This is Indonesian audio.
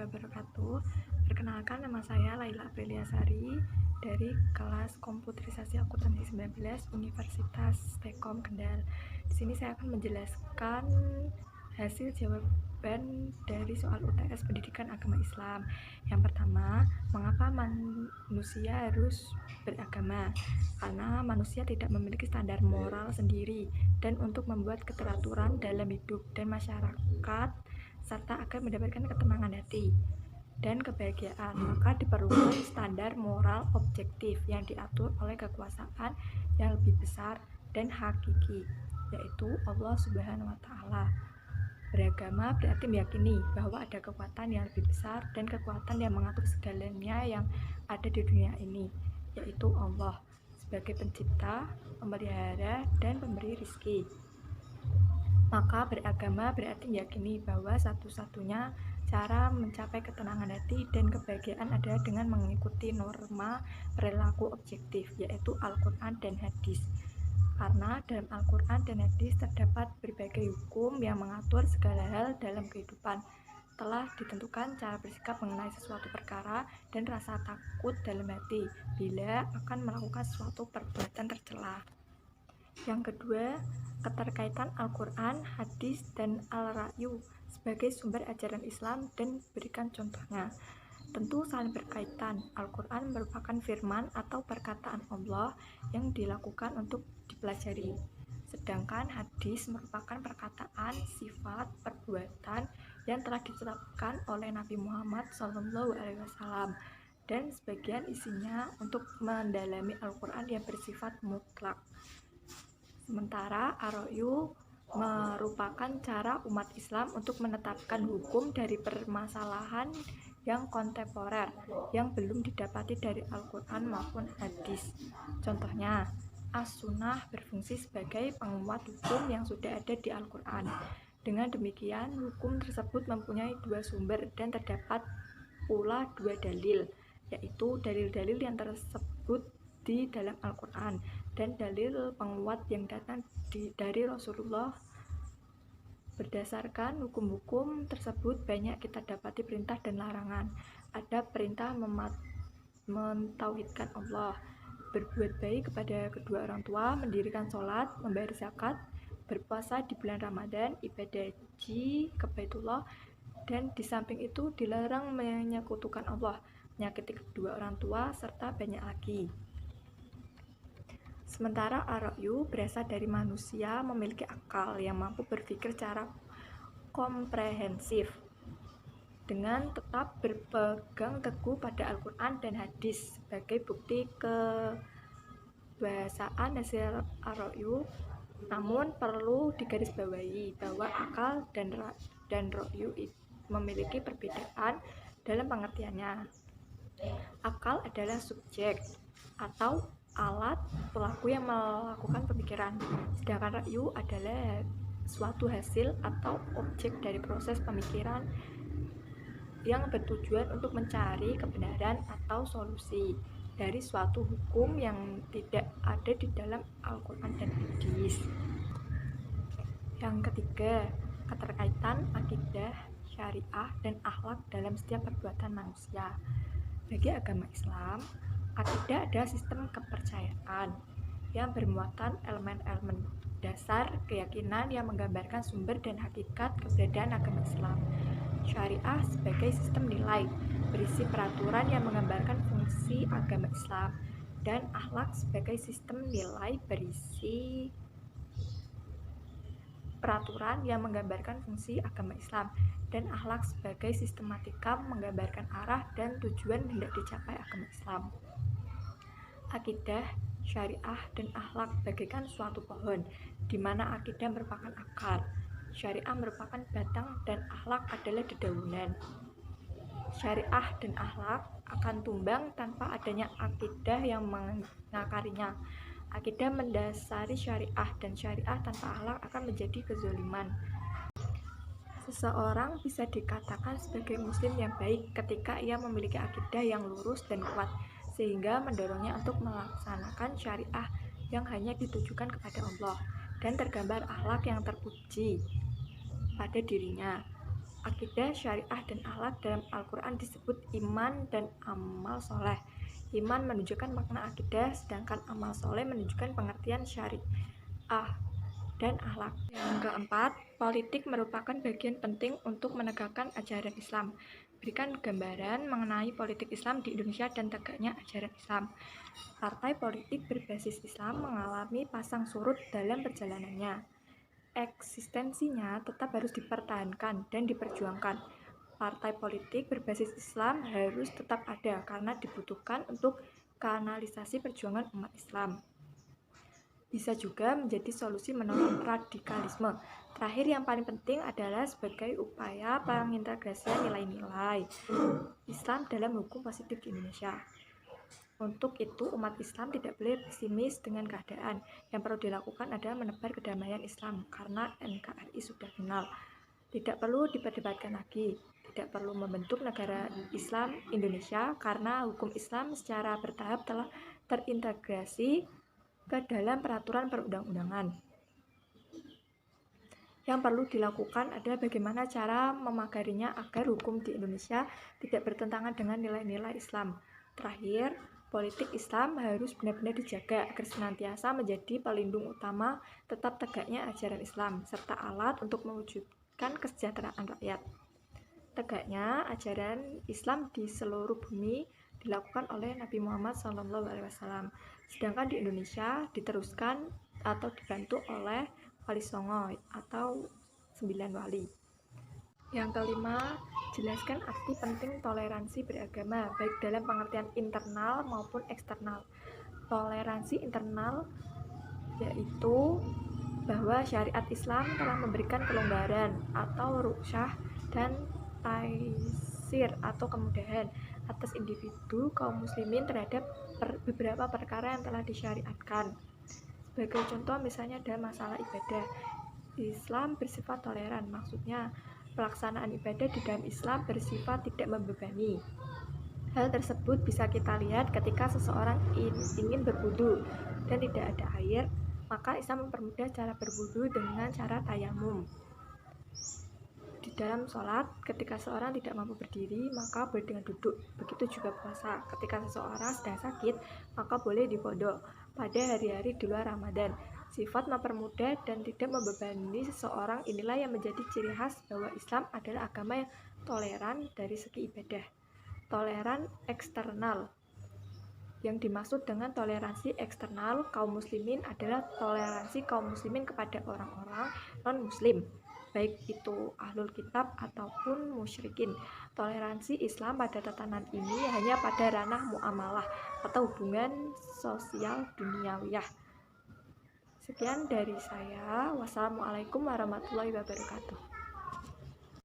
warahmatullahi wabarakatuh. Perkenalkan, nama saya Laila Aprilia Sari dari kelas Komputerisasi Akuntansi 19 Universitas Telkom Kendal. Di sini saya akan menjelaskan hasil jawaban dari soal UTS Pendidikan Agama Islam. Yang pertama, mengapa manusia harus beragama? Karena manusia tidak memiliki standar moral sendiri dan untuk membuat keteraturan dalam hidup dan masyarakat serta agar mendapatkan ketenangan hati dan kebahagiaan, maka diperlukan standar moral objektif yang diatur oleh kekuasaan yang lebih besar dan hakiki, yaitu Allah Subhanahu wa Ta'ala. Beragama berarti meyakini bahwa ada kekuatan yang lebih besar dan kekuatan yang mengatur segalanya yang ada di dunia ini, yaitu Allah sebagai pencipta, pemelihara, dan pemberi rizki. Maka beragama berarti meyakini bahwa satu-satunya cara mencapai ketenangan hati dan kebahagiaan adalah dengan mengikuti norma perilaku objektif, yaitu Al-Quran dan Hadis. Karena dalam Al-Quran dan Hadis terdapat berbagai hukum yang mengatur segala hal dalam kehidupan. Telah ditentukan cara bersikap mengenai sesuatu perkara dan rasa takut dalam hati bila akan melakukan suatu perbuatan tercela. Yang kedua, keterkaitan Al-Quran, Hadis, dan Al-Ra'yu sebagai sumber ajaran Islam dan berikan contohnya. Tentu saling berkaitan. Al-Quran merupakan firman atau perkataan Allah yang dilakukan untuk dipelajari. Sedangkan hadis merupakan perkataan, sifat, perbuatan yang telah ditetapkan oleh Nabi Muhammad SAW dan sebagian isinya untuk mendalami Al-Quran yang bersifat mutlak. Sementara Ar-Ra'yu merupakan cara umat Islam untuk menetapkan hukum dari permasalahan yang kontemporer yang belum didapati dari Al-Quran maupun hadis. Contohnya, As-Sunnah berfungsi sebagai penguat hukum yang sudah ada di Al-Quran. Dengan demikian, hukum tersebut mempunyai dua sumber dan terdapat pula dua dalil, yaitu dalil-dalil yang tersebut di dalam Al-Quran dan dalil penguat yang datang dari Rasulullah. Berdasarkan hukum-hukum tersebut banyak kita dapati perintah dan larangan. Ada perintah mentauhidkan Allah, berbuat baik kepada kedua orang tua, mendirikan sholat, membayar zakat, berpuasa di bulan Ramadan, ibadah haji ke Baitullah, dan di samping itu dilarang menyekutukan Allah, menyakiti kedua orang tua, serta banyak lagi. Sementara Ar-Ra'yu berasal dari manusia memiliki akal yang mampu berpikir secara komprehensif dengan tetap berpegang teguh pada Al-Quran dan Hadis sebagai bukti kebahasaan hasil Ar-Ra'yu. Namun perlu digarisbawahi bahwa akal dan Ra'yu memiliki perbedaan dalam pengertiannya. Akal adalah subjek atau alat pelaku yang melakukan pemikiran, sedangkan Ra'yu adalah suatu hasil atau objek dari proses pemikiran yang bertujuan untuk mencari kebenaran atau solusi dari suatu hukum yang tidak ada di dalam Al-Quran dan Hadis. Yang ketiga, keterkaitan akidah, syariah, dan akhlak dalam setiap perbuatan manusia. Bagi agama Islam, akidah adalah sistem kepercayaan yang bermuatan elemen-elemen dasar keyakinan yang menggambarkan sumber dan hakikat keberadaan agama Islam. Syariah sebagai sistem nilai berisi peraturan yang menggambarkan fungsi agama Islam, dan akhlak sebagai sistem nilai berisi peraturan yang menggambarkan fungsi agama Islam, dan akhlak sebagai sistematika menggambarkan arah dan tujuan hendak dicapai agama Islam. Akidah, syariah, dan akhlak bagaikan suatu pohon, di mana akidah merupakan akar, syariah merupakan batang, dan akhlak adalah dedaunan. Syariah dan akhlak akan tumbang tanpa adanya akidah yang mengakarinya. Akidah mendasari syariah, dan syariah tanpa akhlak akan menjadi kezaliman. Seseorang bisa dikatakan sebagai muslim yang baik ketika ia memiliki akidah yang lurus dan kuat, sehingga mendorongnya untuk melaksanakan syariah yang hanya ditujukan kepada Allah dan tergambar akhlak yang terpuji pada dirinya. Akidah, syariah, dan akhlak dalam Al-Quran disebut iman dan amal soleh. Iman menunjukkan makna akidah, sedangkan amal soleh menunjukkan pengertian syariah dan akhlak. Yang keempat, politik merupakan bagian penting untuk menegakkan ajaran Islam. Berikan gambaran mengenai politik Islam di Indonesia dan tegaknya ajaran Islam. Partai politik berbasis Islam mengalami pasang surut dalam perjalanannya. Eksistensinya tetap harus dipertahankan dan diperjuangkan. Partai politik berbasis Islam harus tetap ada karena dibutuhkan untuk kanalisasi perjuangan umat Islam. Bisa juga menjadi solusi menolak radikalisme. Terakhir, yang paling penting adalah sebagai upaya pengintegrasian nilai-nilai Islam dalam hukum positif di Indonesia. Untuk itu, umat Islam tidak boleh pesimis dengan keadaan. Yang perlu dilakukan adalah menebar kedamaian Islam, karena NKRI sudah final. Tidak perlu diperdebatkan lagi. Tidak perlu membentuk negara Islam Indonesia, karena hukum Islam secara bertahap telah terintegrasi ke dalam peraturan perundang-undangan. Yang perlu dilakukan adalah bagaimana cara memagarinya agar hukum di Indonesia tidak bertentangan dengan nilai-nilai Islam. Terakhir, politik Islam harus benar-benar dijaga agar senantiasa menjadi pelindung utama tetap tegaknya ajaran Islam, serta alat untuk mewujudkan kesejahteraan rakyat. Tegaknya ajaran Islam di seluruh bumi dilakukan oleh Nabi Muhammad SAW, sedangkan di Indonesia diteruskan atau dibantu oleh Wali Songo atau 9 wali. Yang kelima, jelaskan arti penting toleransi beragama, baik dalam pengertian internal maupun eksternal. Toleransi internal yaitu bahwa syariat Islam telah memberikan kelonggaran atau rukhsah dan taisir atau kemudahan atas individu kaum muslimin terhadap beberapa perkara yang telah disyariatkan. Sebagai contoh, misalnya dalam masalah ibadah, Islam bersifat toleran, maksudnya pelaksanaan ibadah di dalam Islam bersifat tidak membebani. Hal tersebut bisa kita lihat ketika seseorang ingin berwudu dan tidak ada air, maka Islam mempermudah cara berwudu dengan cara tayamum. Di dalam sholat, ketika seorang tidak mampu berdiri, maka boleh dengan duduk. Begitu juga puasa, ketika seseorang sedang sakit, maka boleh dipondok pada hari-hari di luar Ramadan. Sifat mempermudah dan tidak membebani seseorang inilah yang menjadi ciri khas bahwa Islam adalah agama yang toleran dari segi ibadah. Toleran eksternal. Yang dimaksud dengan toleransi eksternal kaum muslimin adalah toleransi kaum muslimin kepada orang-orang non-muslim, baik itu ahlul kitab ataupun musyrikin. Toleransi Islam pada tatanan ini hanya pada ranah muamalah atau hubungan sosial duniawiyah. Sekian dari saya. Wassalamualaikum warahmatullahi wabarakatuh.